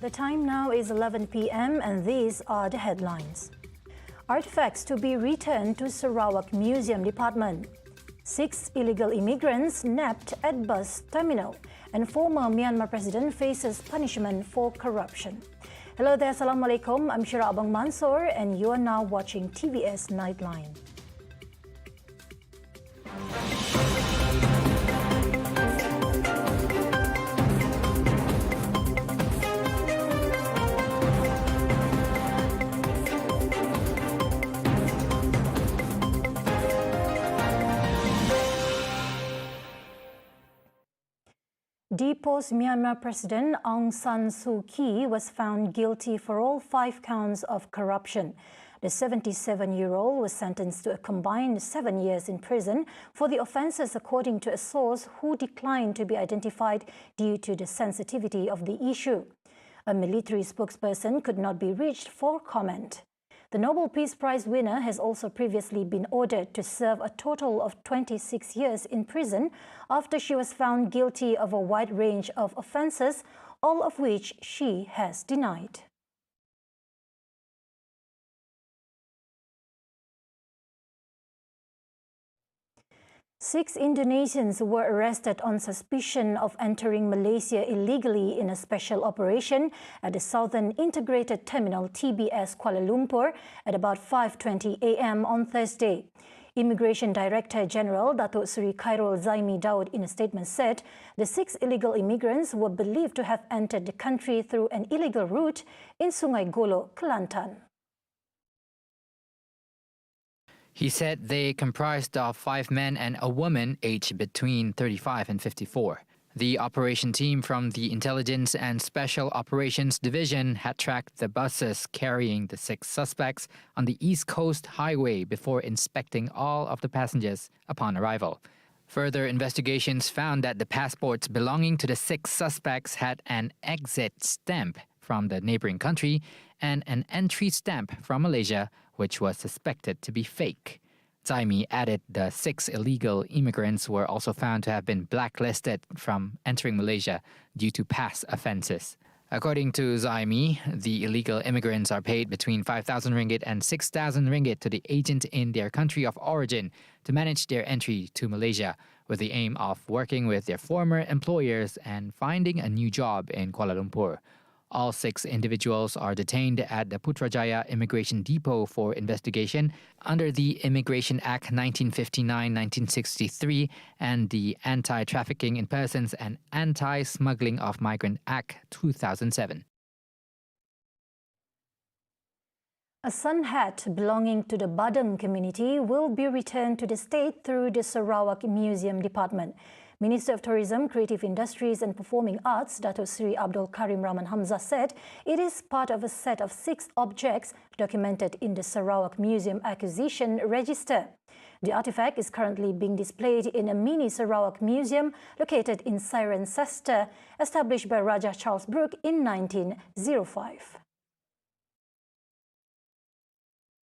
The time now is 11 p.m. and these are the headlines. Artifacts to be returned to Sarawak Museum Department. 6 illegal immigrants nabbed at bus terminal, and former Myanmar president faces punishment for corruption. Hello there, Assalamualaikum. I'm Shira Abang Mansoor and you are now watching TVS Nightline. Deposed Myanmar President Aung San Suu Kyi was found guilty for all 5 counts of corruption. The 77-year-old was sentenced to a combined 7 years in prison for the offences, according to a source who declined to be identified due to the sensitivity of the issue. A military spokesperson could not be reached for comment. The Nobel Peace Prize winner has also previously been ordered to serve a total of 26 years in prison after she was found guilty of a wide range of offences, all of which she has denied. Six Indonesians were arrested on suspicion of entering Malaysia illegally in a special operation at the Southern Integrated Terminal TBS Kuala Lumpur at about 5:20 a.m. on Thursday. Immigration Director General Datuk Seri Khairul Zaimi Daud in a statement said the 6 illegal immigrants were believed to have entered the country through an illegal route in Sungai Golo, Kelantan. He said they comprised of 5 men and a woman aged between 35 and 54. The operation team from the Intelligence and Special Operations Division had tracked the buses carrying the 6 suspects on the East Coast Highway before inspecting all of the passengers upon arrival. Further investigations found that the passports belonging to the 6 suspects had an exit stamp from the neighboring country and an entry stamp from Malaysia, which was suspected to be fake. Zaimi added the 6 illegal immigrants were also found to have been blacklisted from entering Malaysia due to past offences. According to Zaimi, the illegal immigrants are paid between 5,000 ringgit and 6,000 ringgit to the agent in their country of origin to manage their entry to Malaysia, with the aim of working with their former employers and finding a new job in Kuala Lumpur. All 6 individuals are detained at the Putrajaya Immigration Depot for investigation under the Immigration Act 1959-1963 and the Anti-Trafficking in Persons and Anti-Smuggling of Migrant Act 2007. A sun hat belonging to the Badeng community will be returned to the state through the Sarawak Museum Department. Minister of Tourism, Creative Industries and Performing Arts, Datuk Seri Abdul Karim Rahman Hamzah said it is part of a set of 6 objects documented in the Sarawak Museum Acquisition Register. The artifact is currently being displayed in a mini Sarawak museum located in Cirencester, established by Raja Charles Brooke in 1905.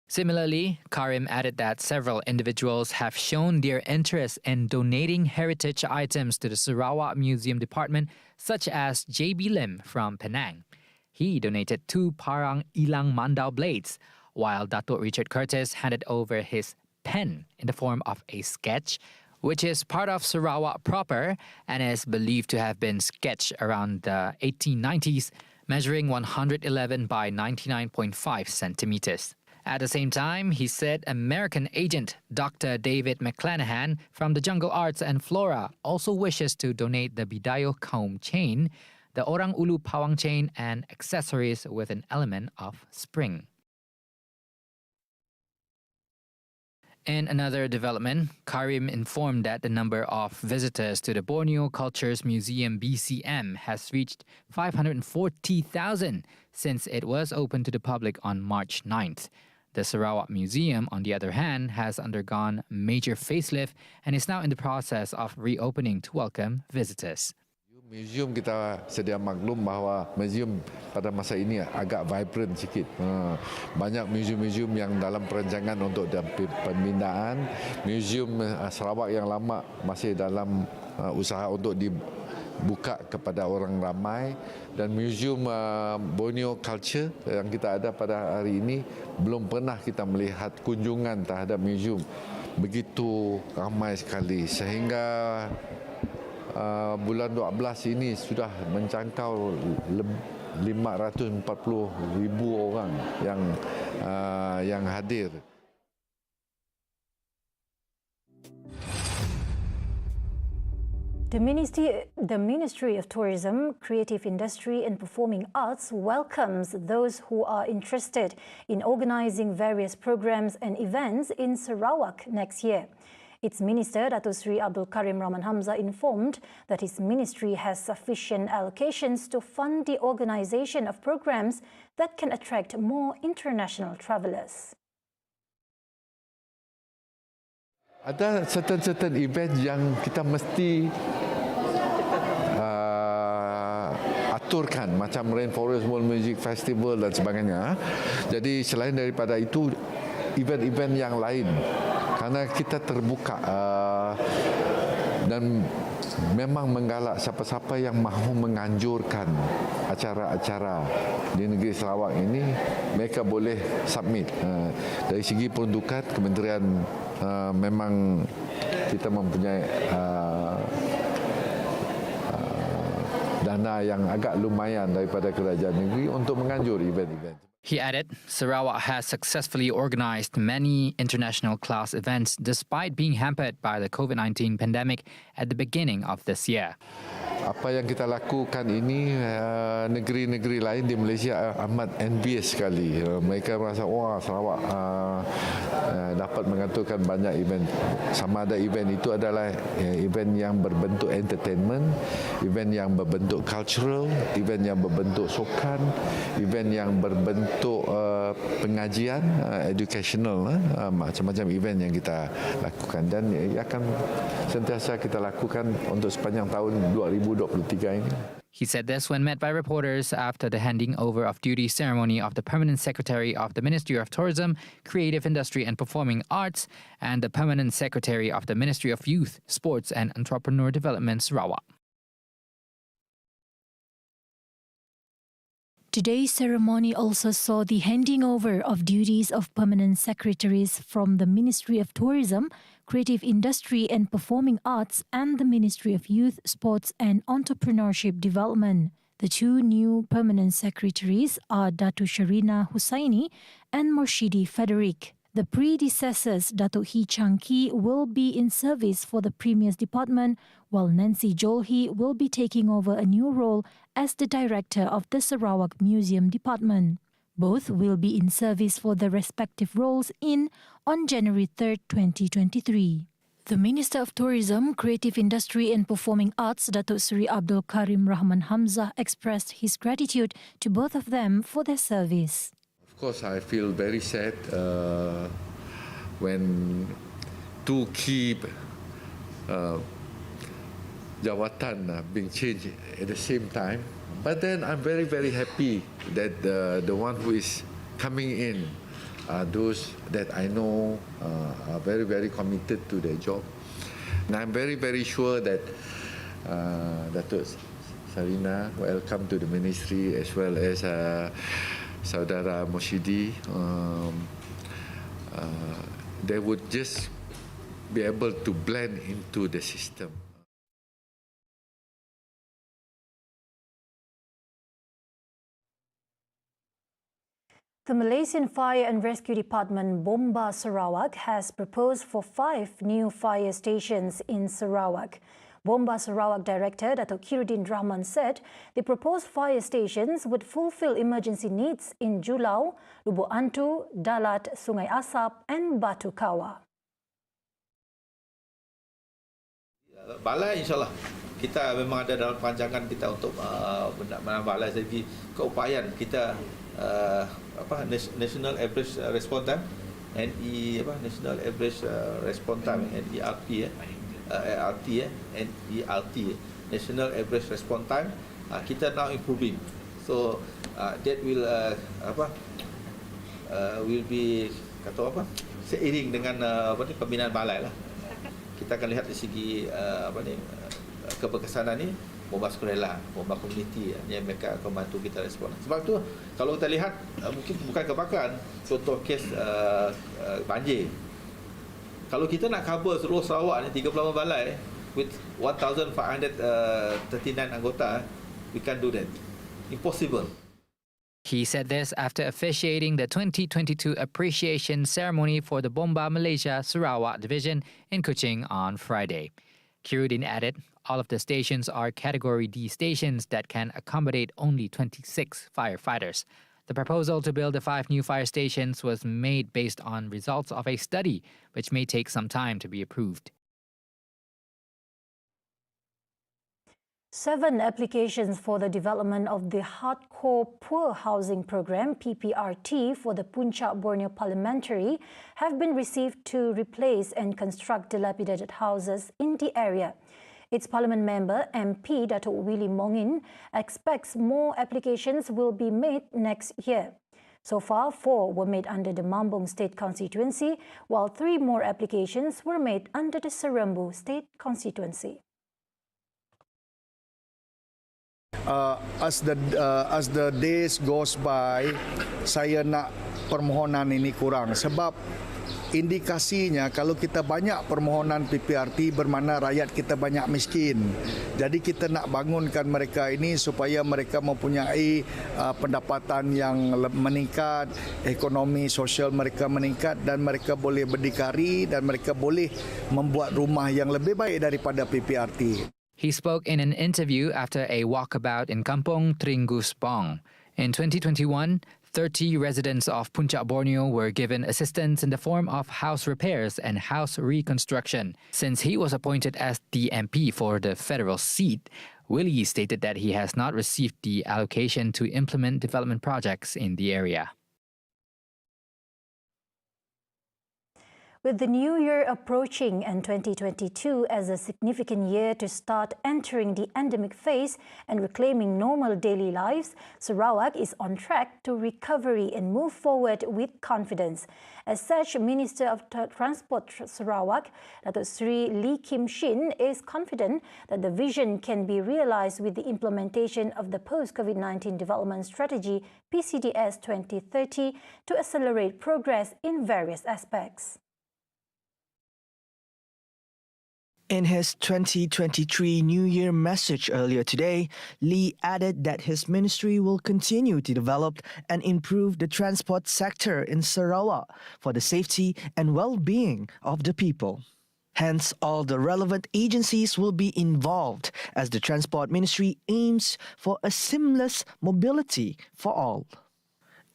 Similarly, Karim added that several individuals have shown their interest in donating heritage items to the Sarawak Museum Department, such as J.B. Lim from Penang. He donated 2 Parang Ilang Mandau blades, while Datuk Richard Curtis handed over his pen in the form of a sketch, which is part of Sarawak proper and is believed to have been sketched around the 1890s, measuring 111 by 99.5 centimeters. At the same time, he said American agent Dr. David McClanahan from the Jungle Arts and Flora also wishes to donate the Bidayo comb chain, the Orang Ulu Pawang chain, and accessories with an element of spring. In another development, Karim informed that the number of visitors to the Borneo Cultures Museum BCM has reached 540,000 since it was opened to the public on March 9th. The Sarawak Museum, on the other hand, has undergone major facelift and is now in the process of reopening to welcome visitors. Museum kita sedia maklum bahawa museum pada masa ini agak vibrant sikit. Banyak museum-museum yang dalam perancangan untuk pembinaan. Museum Sarawak yang lama masih dalam usaha untuk buka kepada orang ramai, dan museum Borneo Culture yang kita ada pada hari ini belum pernah kita melihat kunjungan terhadap museum begitu ramai sekali, sehingga bulan 12 ini sudah mencangkau 540,000 orang yang hadir. The Ministry of Tourism, Creative Industry and Performing Arts welcomes those who are interested in organising various programs and events in Sarawak next year. Its Minister, Datuk Seri Abdul Karim Rahman Hamzah, informed that his ministry has sufficient allocations to fund the organisation of programs that can attract more international travellers. Ada certain event yang kita mesti aturkan, macam Rainforest World Music Festival dan sebagainya. Jadi selain daripada itu, event-event yang lain, karena kita terbuka dan memang menggalak siapa-siapa yang mahu menganjurkan acara-acara di negeri Sarawak ini, mereka boleh submit. Dari segi peruntukan, kementerian memang kita mempunyai dana yang agak lumayan daripada kerajaan negeri untuk menganjur event-event. He added, Sarawak has successfully organised many international class events despite being hampered by the COVID-19 pandemic at the beginning of this year. Apa yang kita lakukan ini, negeri-negeri lain di Malaysia amat envious sekali. Mereka merasa, wah, Sarawak dapat mengaturkan banyak event. Sama ada event itu adalah event yang berbentuk entertainment, event yang berbentuk cultural, event yang berbentuk sukan, event yang berbentuk pengajian, educational, macam-macam event yang kita lakukan, dan akan sentiasa kita lakukan untuk sepanjang tahun 2023 ini. He said this when met by reporters after the handing over of duty ceremony of the Permanent Secretary of the Ministry of Tourism, Creative Industry and Performing Arts and the Permanent Secretary of the Ministry of Youth, Sports and Entrepreneur Development, Sarawak. Today's ceremony also saw the handing over of duties of permanent secretaries from the Ministry of Tourism, Creative Industry and Performing Arts and the Ministry of Youth, Sports and Entrepreneurship Development. The two new permanent secretaries are Datu Sharina Hussaini and Morshidi Federic. The predecessors, Datuk Hee Chang Kee, will be in service for the Premier's Department, while Nancy Jolhi will be taking over a new role as the Director of the Sarawak Museum Department. Both will be in service for their respective roles on January 3, 2023. The Minister of Tourism, Creative Industry and Performing Arts, Datuk Seri Abdul Karim Rahman Hamzah, expressed his gratitude to both of them for their service. Of course, I feel very sad when two key jawatan being changed at the same time. But then I'm very, very happy that the one who is coming in are those that I know are very, very committed to their job. And I'm very, very sure that Datuk Sarina, welcome to the ministry, as well as Saudara Moshidi, they would just be able to blend into the system. The Malaysian Fire and Rescue Department Bomba Sarawak has proposed for 5 new fire stations in Sarawak. Bomba Sarawak Director Datuk Khairuddin Rahman said the proposed fire stations would fulfill emergency needs in Julau, Lubuk Antu, Dalat, Sungai Asap and Batu Kawa. Balai insyaAllah kita memang ada dalam perancangan kita untuk menambah balai segi keupayaan kita National Average Response Time National Average Response Time NERT NERT National Average Response Time kita now improving, so that will will be seiring dengan pembinaan balai lah. Kita akan lihat dari segi keberkesanan ni bomba sukarela, bomba komuniti yang mereka akan bantu kita respon. Sebab tu kalau kita lihat mungkin bukan kebakaran, contoh kes banjir. Kalau kita nak cover seluruh Sarawak ni 38 balai with 1,539 anggota, we can't do that. Impossible. He said this after officiating the 2022 appreciation ceremony for the Bomba Malaysia Sarawak Division in Kuching on Friday. Kirudin added, all of the stations are Category D stations that can accommodate only 26 firefighters. The proposal to build the 5 new fire stations was made based on results of a study, which may take some time to be approved. 7 applications for the development of the Hardcore Poor Housing Program, PPRT, for the Puncak Borneo Parliamentary have been received to replace and construct dilapidated houses in the area. Its Parliament member, MP Dato' Willy Mongin, expects more applications will be made next year. So far, 4 were made under the Mambung State Constituency, while 3 more applications were made under the Serembu State Constituency. As the days goes by, saya nak permohonan ini kurang sebab indikasinya kalau kita banyak permohonan PPRT bermakna rakyat kita banyak miskin. Jadi kita nak bangunkan mereka ini supaya mereka mempunyai pendapatan yang meningkat, ekonomi sosial mereka meningkat dan mereka boleh berdikari dan mereka boleh membuat rumah yang lebih baik daripada PPRT. He spoke in an interview after a walkabout in Kampung Tringus Bong. In 2021, 30 residents of Puncak Borneo were given assistance in the form of house repairs and house reconstruction. Since he was appointed as the MP for the federal seat, Willie stated that he has not received the allocation to implement development projects in the area. With the new year approaching and 2022 as a significant year to start entering the endemic phase and reclaiming normal daily lives, Sarawak is on track to recovery and move forward with confidence. As such, Minister of Transport Sarawak, Dato' Sri Lee Kim Shin, is confident that the vision can be realised with the implementation of the Post-COVID-19 Development Strategy PCDS 2030 to accelerate progress in various aspects. In his 2023 New Year message earlier today, Lee added that his ministry will continue to develop and improve the transport sector in Sarawak for the safety and well-being of the people. Hence, all the relevant agencies will be involved as the Transport Ministry aims for a seamless mobility for all.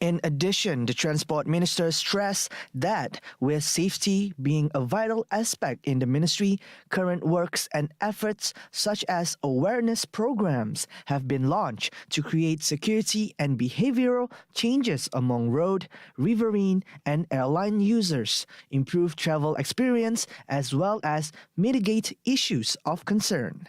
In addition, the Transport Minister stressed that with safety being a vital aspect in the ministry, current works and efforts such as awareness programs have been launched to create security and behavioral changes among road, riverine and airline users, improve travel experience as well as mitigate issues of concern.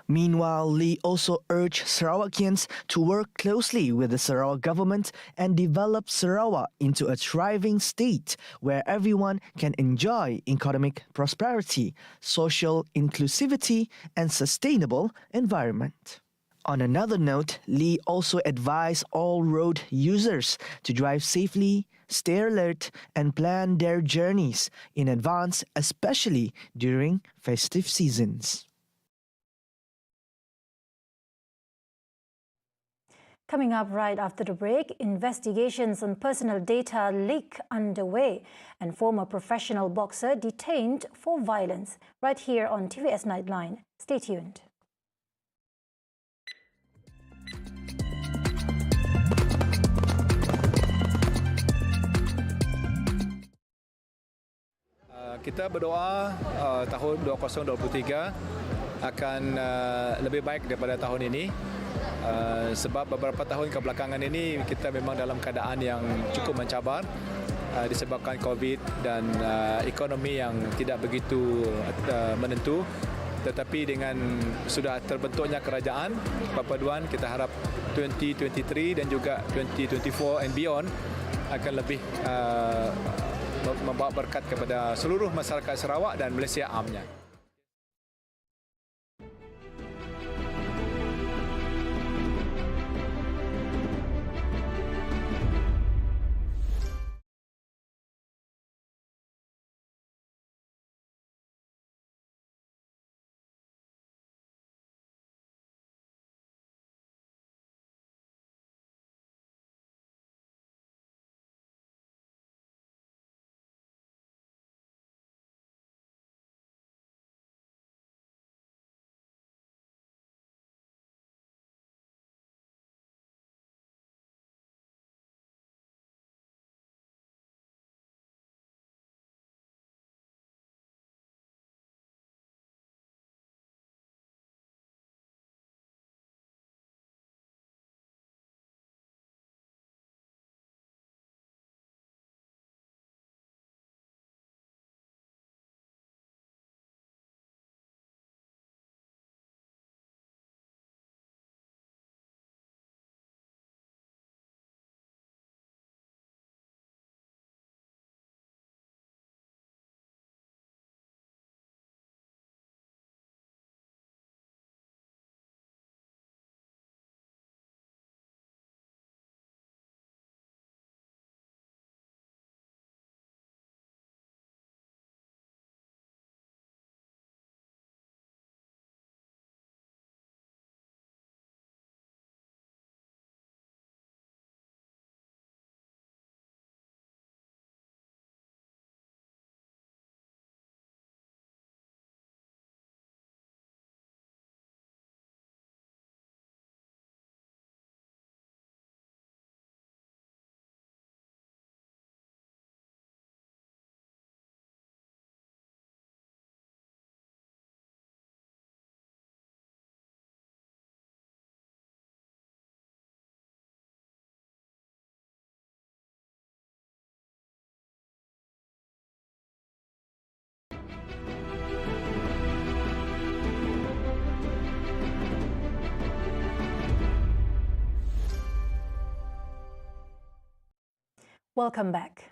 Meanwhile, Lee also urged Sarawakians to work closely with the Sarawak government and develop Sarawak into a thriving state where everyone can enjoy economic prosperity, social inclusivity, and sustainable environment. On another note, Lee also advised all road users to drive safely, stay alert, and plan their journeys in advance, especially during festive seasons. Coming up right after the break, investigations on personal data leak underway and former professional boxer detained for violence. Right here on TVS Nightline. Stay tuned. Kita berdoa tahun 2023 akan lebih baik daripada tahun ini. Sebab beberapa tahun kebelakangan ini kita memang dalam keadaan yang cukup mencabar disebabkan COVID dan ekonomi yang tidak begitu menentu. Tetapi dengan sudah terbentuknya kerajaan perpaduan, kita harap 2023 dan juga 2024 and beyond akan lebih membawa berkat kepada seluruh masyarakat Sarawak dan Malaysia amnya. Welcome back.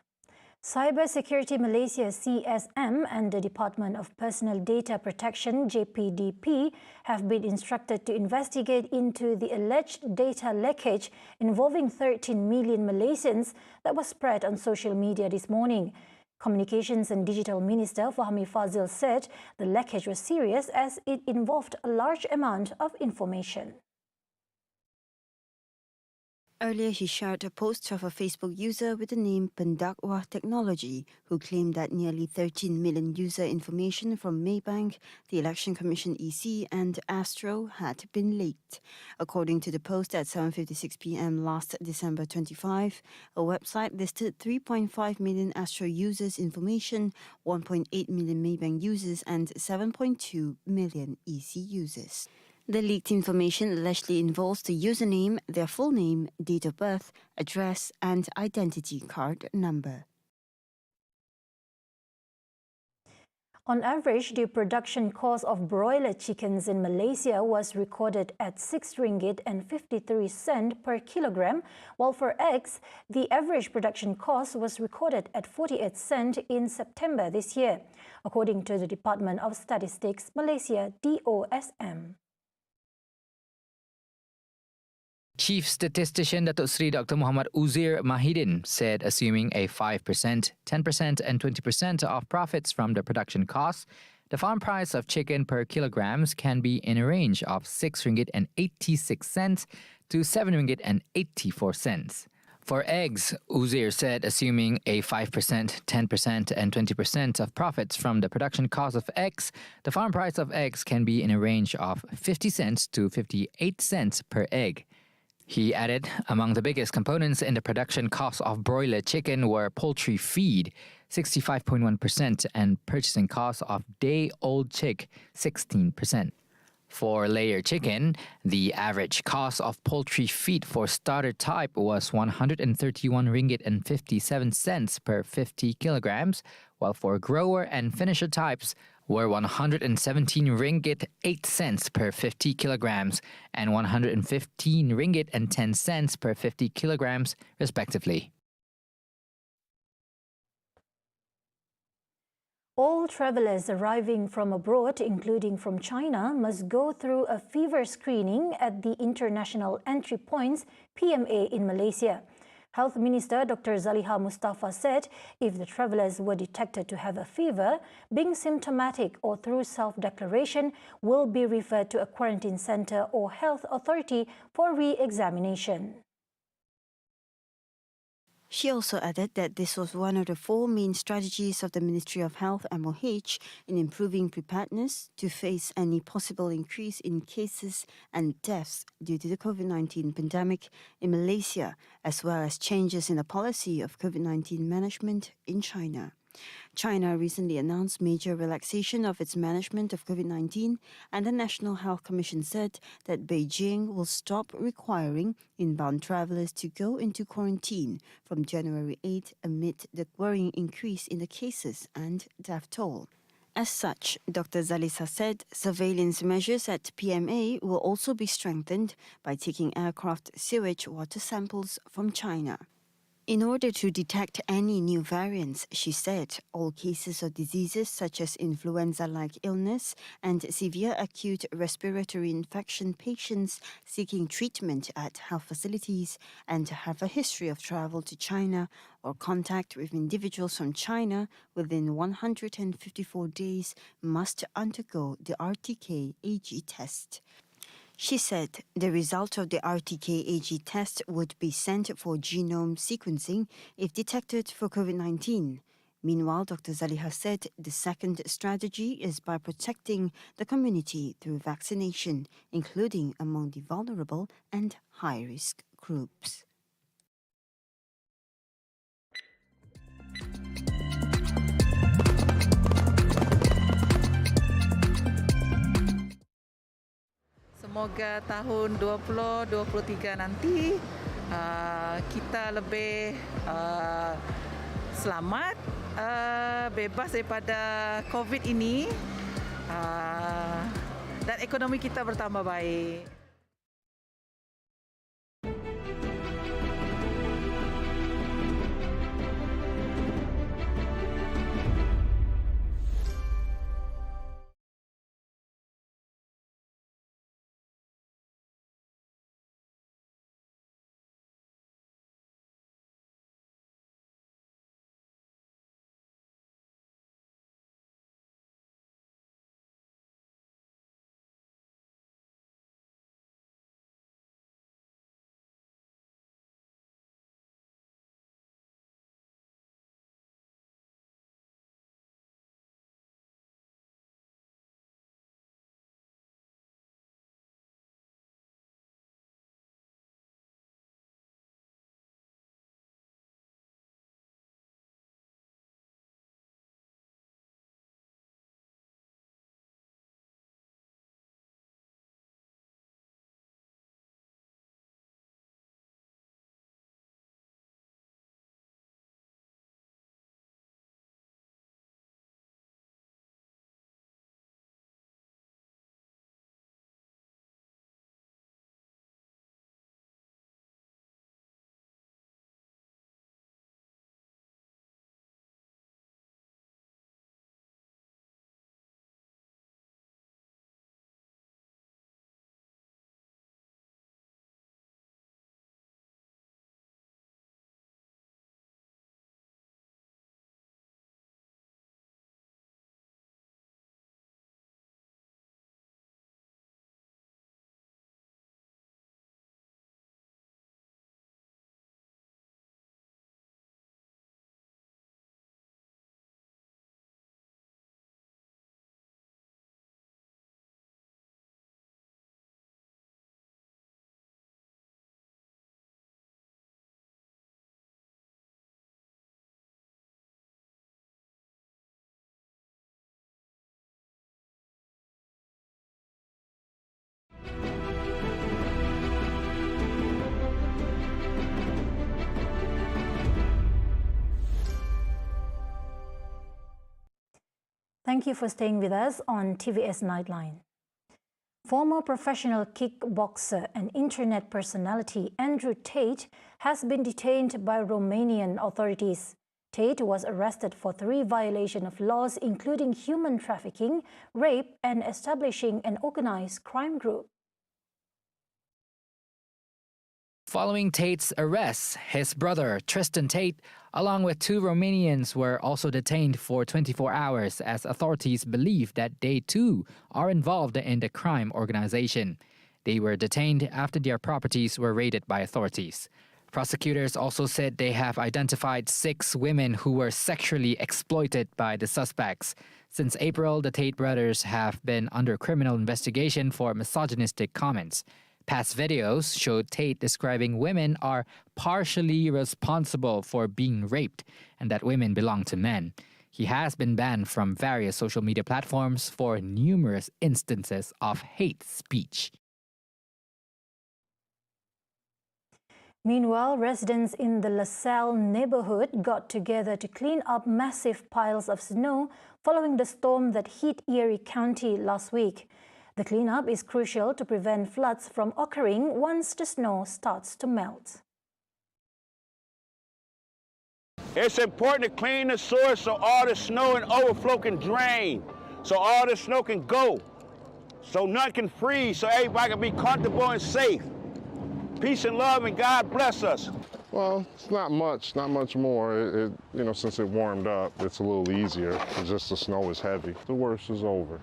Cybersecurity Malaysia CSM and the Department of Personal Data Protection JPDP have been instructed to investigate into the alleged data leakage involving 13 million Malaysians that was spread on social media this morning. Communications and Digital Minister Fahmi Fazil said the leakage was serious as it involved a large amount of information. Earlier, he shared a post of a Facebook user with the name Pendakwah Technology, who claimed that nearly 13 million user information from Maybank, the Election Commission EC and Astro had been leaked. According to the post at 7:56 p.m. last December 25, a website listed 3.5 million Astro users' information, 1.8 million Maybank users and 7.2 million EC users. The leaked information allegedly involves the username, their full name, date of birth, address, and identity card number. On average, the production cost of broiler chickens in Malaysia was recorded at RM6.53 per kilogram, while for eggs, the average production cost was recorded at 48 cents in September this year, according to the Department of Statistics Malaysia (DOSM). Chief Statistician Datuk Seri Dr. Muhammad Uzair Mahidin said assuming a 5%, 10% and 20% of profits from the production costs, the farm price of chicken per kilograms can be in a range of RM6.86 to RM7.84. For eggs, Uzair said assuming a 5%, 10% and 20% of profits from the production cost of eggs, the farm price of eggs can be in a range of 50 cents to 58 cents per egg. He added, among the biggest components in the production cost of broiler chicken were poultry feed, 65.1%, and purchasing costs of day-old chick, 16%. For layer chicken, the average cost of poultry feed for starter type was RM131.57 per 50 kilograms, while for grower and finisher types were RM117.08 per 50 kilograms and RM115.10 per 50 kilograms, respectively. All travellers arriving from abroad, including from China, must go through a fever screening at the International Entry Points (PMA) in Malaysia. Health Minister Dr. Zaliha Mustafa said if the travellers were detected to have a fever, being symptomatic or through self-declaration, will be referred to a quarantine centre or health authority for re-examination. She also added that this was one of the 4 main strategies of the Ministry of Health (MOH) in improving preparedness to face any possible increase in cases and deaths due to the COVID-19 pandemic in Malaysia, as well as changes in the policy of COVID-19 management in China. China recently announced major relaxation of its management of COVID-19, and the National Health Commission said that Beijing will stop requiring inbound travellers to go into quarantine from January 8 amid the worrying increase in the cases and death toll. As such, Dr. Zaliha said surveillance measures at PMA will also be strengthened by taking aircraft sewage water samples from China. In order to detect any new variants, she said, all cases of diseases such as influenza-like illness and severe acute respiratory infection patients seeking treatment at health facilities and have a history of travel to China or contact with individuals from China within 154 days must undergo the RTK-AG test. She said the result of the RTK-AG test would be sent for genome sequencing if detected for COVID-19. Meanwhile, Dr. Zaliha said the second strategy is by protecting the community through vaccination, including among the vulnerable and high-risk groups. Semoga tahun 2023 nanti kita lebih selamat, bebas daripada COVID ini dan ekonomi kita bertambah baik. Thank you for staying with us on TVS Nightline. Former professional kickboxer and internet personality Andrew Tate has been detained by Romanian authorities. Tate was arrested for 3 violations of laws, including human trafficking, rape, and establishing an organized crime group. Following Tate's arrest, his brother, Tristan Tate, along with 2 Romanians, were also detained for 24 hours as authorities believe that they too are involved in the crime organization. They were detained after their properties were raided by authorities. Prosecutors also said they have identified 6 women who were sexually exploited by the suspects. Since April, the Tate brothers have been under criminal investigation for misogynistic comments. Past videos showed Tate describing women are partially responsible for being raped and that women belong to men. He has been banned from various social media platforms for numerous instances of hate speech. Meanwhile, residents in the LaSalle neighborhood got together to clean up massive piles of snow following the storm that hit Erie County last week. The cleanup is crucial to prevent floods from occurring once the snow starts to melt. It's important to clean the source so all the snow and overflow can drain, so all the snow can go, so none can freeze, so everybody can be comfortable and safe. Peace and love, and God bless us. Well, it's not much more. Since it warmed up, it's a little easier. It's just the snow is heavy. The worst is over.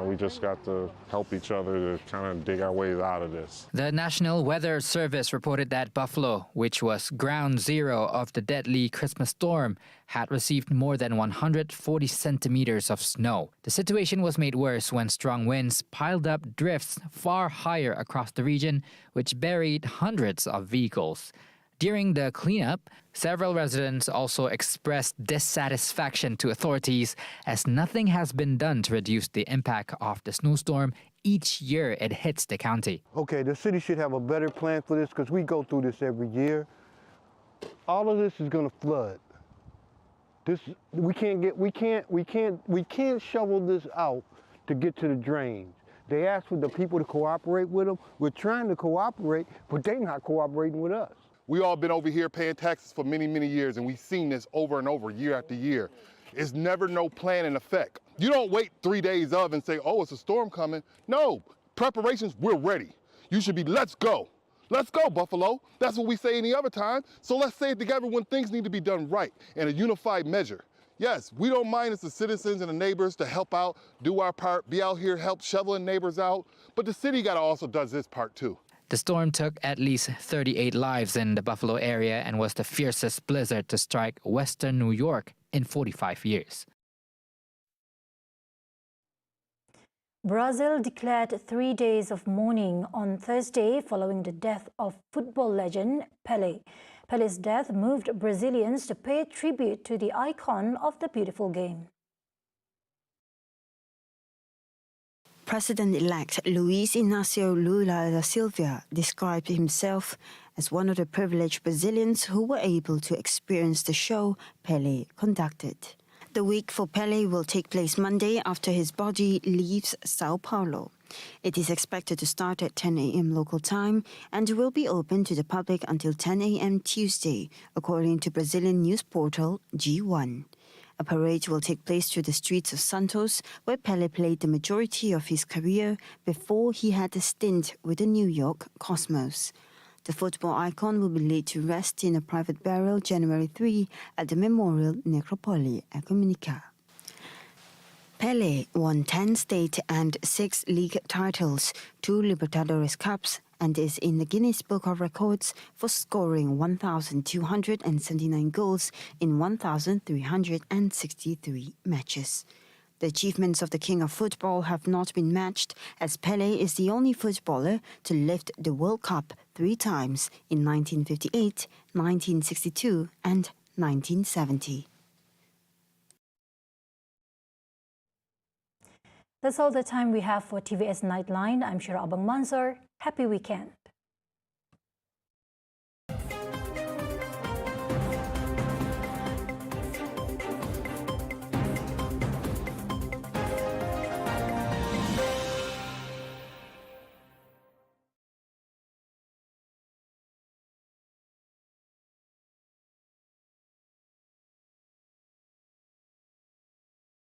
We just got to help each other to kind of dig our ways out of this. The National Weather Service reported that Buffalo, which was ground zero of the deadly Christmas storm, had received more than 140 centimeters of snow. The situation was made worse when strong winds piled up drifts far higher across the region, which buried hundreds of vehicles. During the cleanup, several residents also expressed dissatisfaction to authorities as nothing has been done to reduce the impact of the snowstorm each year it hits the county. Okay, the city should have a better plan for this because we go through this every year. All of this is going to flood. We can't shovel this out to get to the drains. They asked for the people to cooperate with them. We're trying to cooperate, but they're not cooperating with us. We all been over here paying taxes for many, many years, and we've seen this over and over, year after year. It's never no plan in effect. You don't wait 3 days of and say, oh, it's a storm coming. No, preparations, we're ready. You should be, let's go. Let's go, Buffalo. That's what we say any other time. So let's say it together when things need to be done right in a unified measure. Yes, we don't mind as the citizens and the neighbors to help out, do our part, be out here, help shoveling neighbors out. But the city gotta also does this part too. The storm took at least 38 lives in the Buffalo area and was the fiercest blizzard to strike western New York in 45 years. Brazil declared 3 days of mourning on Thursday following the death of football legend Pelé. Pelé's death moved Brazilians to pay tribute to the icon of the beautiful game. President-elect Luiz Inácio Lula da Silva described himself as one of the privileged Brazilians who were able to experience the show Pelé conducted. The week for Pelé will take place Monday after his body leaves Sao Paulo. It is expected to start at 10 a.m. local time and will be open to the public until 10 a.m. Tuesday, according to Brazilian news portal G1. A parade will take place through the streets of Santos, where Pelé played the majority of his career before he had a stint with the New York Cosmos. The football icon will be laid to rest in a private burial January 3 at the Memorial Necropoli Ecumenica. Pelé won 10 state and 6 league titles, 2 Libertadores Cups, and is in the Guinness Book of Records for scoring 1,279 goals in 1,363 matches. The achievements of the King of Football have not been matched, as Pelé is the only footballer to lift the World Cup 3 times in 1958, 1962 and 1970. That's all the time we have for TVS Nightline. I'm Shira Abang Mansur. Happy weekend.